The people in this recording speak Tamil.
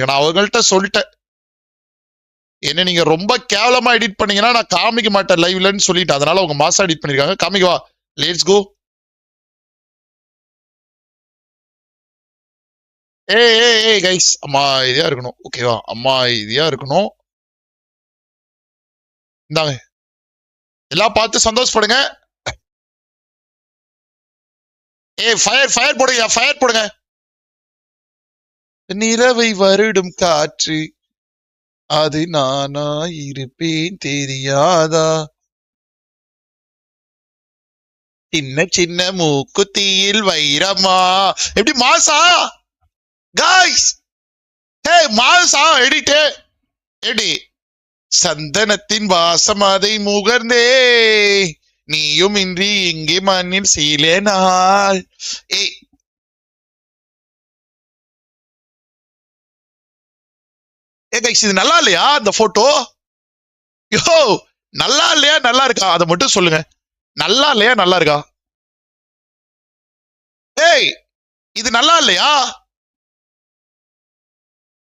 நான் அவங்கள்ட்ட சொல்லிட்டேன், என்ன நீங்க ரொம்ப கேவலமா எடிட் பண்ணீங்கன்னா நான் காமிக்க மாட்டேன் லைவ்லன்னு சொல்லிட்டேன். அதனால அவங்க மாசா எடிட் பண்ணிருக்காங்க. காமிக்கவா? Let's go. ஏய் கைஸ், அம்மா இதையா இருக்கணும். ஓகேவா? அம்மா இதையா இருக்கணும். இந்தாங்க, எல்லாம் பார்த்து சந்தோஷப்படுங்க. ஃபயர் போடுங்க, ஃபயர் போடுங்க. நிலவை வருடும் காற்று அது நானா இருப்பேன் தெரியாதா? சின்ன சின்ன மூக்குத்தியில் வைரமா. எப்படி மாசா காய்ஸ்? மாசா எடிட்டே எடி. சந்தனத்தின் வாசம் அதை முகர்ந்தே நீயும் இன்றி இங்கே மண்ணில் சீலேனாள். இது நல்லா இல்லையா அந்த போட்டோ? யோ, நல்லா இல்லையா நல்லா இருக்கா? அதை மட்டும் சொல்லுங்க. நல்லா இல்லையா நல்லா இருக்கா? ஏய், இது நல்லா இல்லையா?